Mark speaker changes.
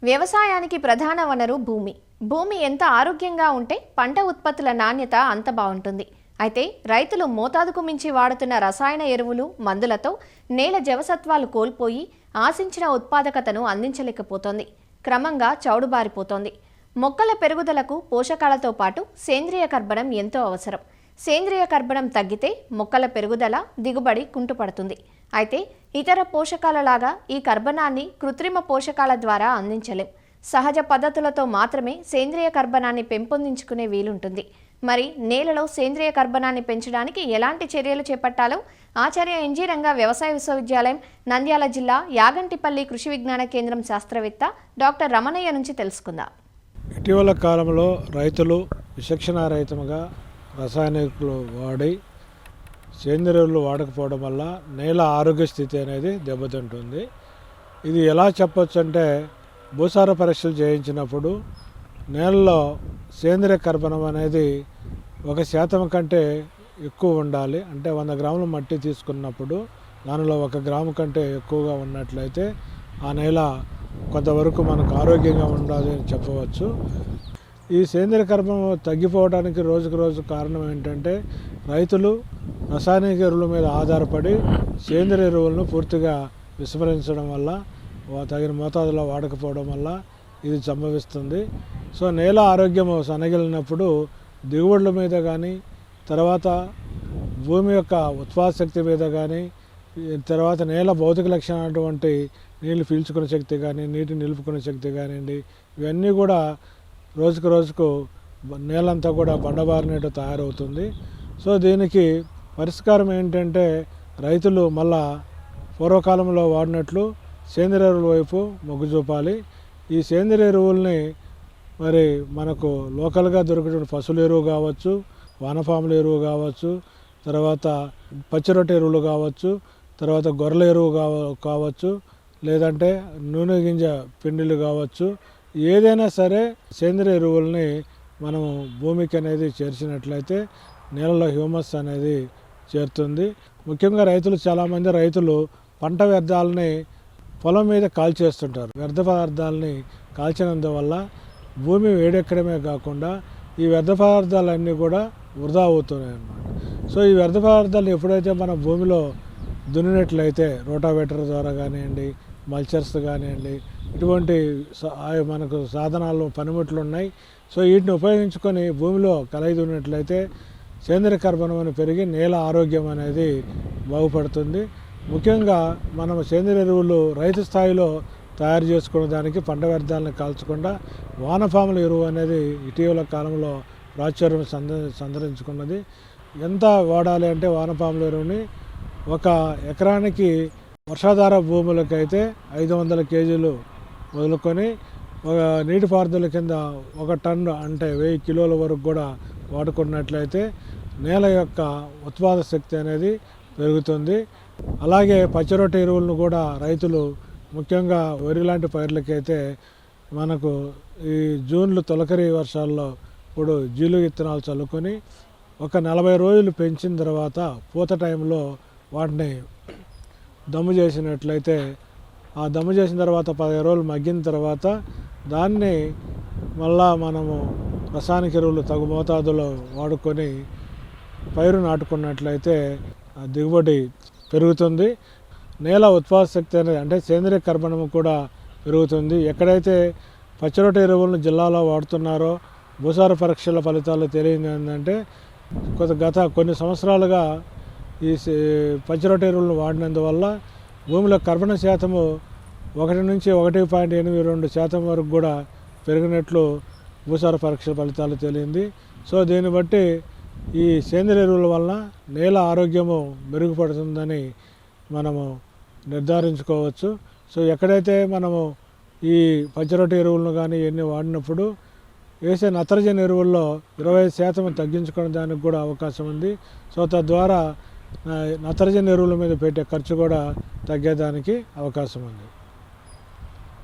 Speaker 1: వ్యవసాయానికి ప్రధాన వనరు భూమి. భూమి ఎంత ఆరోగ్యంగా ఉంటే పంట ఉత్పత్తుల నాణ్యత అంత బాగుంటుంది. అయితే రైతులు మోతాదుకు మించి వాడుతున్న రసాయన ఎరువులు, మందులతో నేల జవసత్వాలు కోల్పోయి ఆశించిన ఉత్పాదకతను అందించలేకపోతోంది. క్రమంగా చౌడుబారిపోతోంది. మొక్కల పెరుగుదలకు పోషకాలతో పాటు సేంద్రియ కర్బనం ఎంతో అవసరం. సేంద్రియ కర్బనం తగ్గితే మొక్కల పెరుగుదల, దిగుబడి కుంటుపడుతుంది. అయితే ఇతర పోషకాలలాగా ఈ కర్బనాన్ని కృత్రిమ పోషకాల ద్వారా అందించలేం. సహజ పద్ధతులతో మాత్రమే సేంద్రియ కర్బనాన్ని పెంపొందించుకునే వీలుంటుంది. మరి నేలలో సేంద్రియ కర్బనాన్ని పెంచడానికి ఎలాంటి చర్యలు చేపట్టాలో ఆచార్య ఎన్జీ రంగా వ్యవసాయ విశ్వవిద్యాలయం, నంద్యాల జిల్లా యాగంటిపల్లి కృషి విజ్ఞాన కేంద్రం శాస్త్రవేత్త డాక్టర్ రమణయ్య నుంచి తెలుసుకుందాం.
Speaker 2: ఇటీవల కాలంలో రైతులు విచక్షణారహితంగా రసాయనికులు వాడి సేంద్రియ ఎరువులు వాడకపోవడం వల్ల నేల ఆరోగ్య స్థితి అనేది దెబ్బతింటుంది. ఇది ఎలా చెప్పొచ్చు అంటే, భూసార పరీక్షలు చేయించినప్పుడు నేలలో సేంద్రియ కర్బనం అనేది 1% కంటే ఎక్కువ ఉండాలి. అంటే 100 గ్రాముల మట్టి తీసుకున్నప్పుడు దానిలో 1 గ్రాము కంటే ఎక్కువగా ఉన్నట్లయితే ఆ నేల కొంతవరకు మనకు ఆరోగ్యంగా ఉండాలి అని చెప్పవచ్చు. ఈ సేంద్రియ కర్బనం తగ్గిపోవడానికి రోజుకు రోజు కారణం ఏంటంటే, రైతులు రసాయనిక ఎరువుల మీద ఆధారపడి సేంద్రియ ఎరువులను పూర్తిగా విస్మరించడం వల్ల, తగిన మోతాదులో వాడకపోవడం వల్ల ఇది సంభవిస్తుంది. సో నేల ఆరోగ్యము సన్నగిలినప్పుడు దిగుబడుల మీద కానీ, తర్వాత భూమి యొక్క ఉత్పాదక శక్తి మీద కానీ, తర్వాత నేల భౌతిక లక్షణాలటువంటి నీళ్లు పీల్చుకునే శక్తి కానీ, నీటిని నిలుపుకునే శక్తి కానివ్వండి, ఇవన్నీ కూడా రోజుకు రోజుకు నేలంతా కూడా బండబారినట్టు తయారవుతుంది. సో దీనికి పరిష్కారం ఏంటంటే, రైతులు మళ్ళా పూర్వకాలంలో వాడినట్లు సేంద్రియ ఎరువుల వైపు మొగ్గు చూపాలి. ఈ సేంద్రియ ఎరువుల్ని మరి మనకు లోకల్గా దొరికిన పశువుల ఎరువు కావచ్చు, వానపాముల ఎరువు కావచ్చు, తర్వాత పచ్చిరొట్టె ఎరువులు కావచ్చు, తర్వాత గొర్రెల ఎరువు కావచ్చు, లేదంటే నూనె గింజ పిండిలు కావచ్చు, ఏదైనా సరే సేంద్రియ ఎరువుల్ని మనం భూమికి అనేది చేర్చినట్లయితే నేలలో హ్యూమస్ అనేది చేరుతుంది. ముఖ్యంగా చాలామంది రైతులు పంట వ్యర్థాలని పొలం మీద కాల్చేస్తుంటారు. వ్యర్థ పదార్థాలని కాల్చినందువల్ల భూమి వేడెక్కడమే కాకుండా ఈ వ్యర్థ పదార్థాలన్నీ కూడా వృధా అవుతున్నాయి అన్నమాట. సో ఈ వ్యర్థ పదార్థాలు ఎప్పుడైతే మన భూమిలో దున్నినట్లయితే రోటావేటర్ ద్వారా కానివ్వండి, మల్చర్స్ కానివ్వండి, ఇటువంటి మనకు సాధనాలు, పనిముట్లు ఉన్నాయి. సో వీటిని ఉపయోగించుకొని భూమిలో కలయి దున్నినట్లయితే సేంద్రియ కర్బనం అని పెరిగి నేల ఆరోగ్యం అనేది బాగుపడుతుంది. ముఖ్యంగా మనం సేంద్రియ ఎరువులు రైతు స్థాయిలో తయారు చేసుకునే దానికి పంట వ్యర్థాలను కాల్చకుండా వానపాముల ఎరువు అనేది ఇటీవల కాలంలో ప్రాచుర్యం సంతరించుకున్నది. ఎంత వాడాలి అంటే వానపాముల ఎరువుని 1 ఎకరానికి వర్షాధార భూములకైతే 500 కేజీలు మొదలుకొని నీటిపారుదల కింద 1 టన్ను అంటే 1000 కిలోల వరకు కూడా వాడుకున్నట్లయితే నేల యొక్క ఉత్పాదక శక్తి అనేది పెరుగుతుంది. అలాగే పచ్చిరొట్టె ఎరువులను కూడా రైతులు ముఖ్యంగా వరి లాంటి పైర్లకైతే మనకు ఈ జూన్లో తొలకరి వర్షాల్లో ఇప్పుడు జీలు విత్తనాలు చల్లుకొని ఒక 40 రోజులు పెంచిన తర్వాత పూత టైంలో వాటిని దమ్ము చేసినట్లయితే, ఆ దమ్ము చేసిన తర్వాత 15 రోజులు మగ్గిన తర్వాత దాన్ని మళ్ళా మనము రసాయనిక ఎరువులు తగు మోతాదులో వాడుకొని పైరు నాటుకున్నట్లయితే దిగుబడి పెరుగుతుంది. నేల ఉత్పాదక శక్తి అనేది అంటే సేంద్రియ కర్బనం కూడా పెరుగుతుంది. ఎక్కడైతే పచ్చిరొట్టె ఎరువులను జిల్లాలో వాడుతున్నారో భూసార పరీక్షల ఫలితాలు తెలియదు ఏంటంటే, గత కొన్ని సంవత్సరాలుగా ఈ పచ్చిరొట్టె ఎరువులను వాడినందువల్ల భూమిలో కర్బన శాతము 1 నుంచి 1.82% వరకు కూడా పెరిగినట్లు భూసార పరీక్షల ఫలితాలు తేలింది. సో దీన్ని బట్టి ఈ సేంద్రియ ఎరువుల వలన నేల ఆరోగ్యము మెరుగుపడుతుందని మనము నిర్ధారించుకోవచ్చు. సో ఎక్కడైతే మనము ఈ పచ్చిరొట్టె ఎరువులను కానీ ఇవన్నీ వాడినప్పుడు వేసే నత్రజని ఎరువుల్లో 25% తగ్గించుకునే దానికి కూడా అవకాశం ఉంది. సో తద్వారా నత్రజని ఎరువుల మీద పెట్టే ఖర్చు కూడా తగ్గేదానికి అవకాశం ఉంది.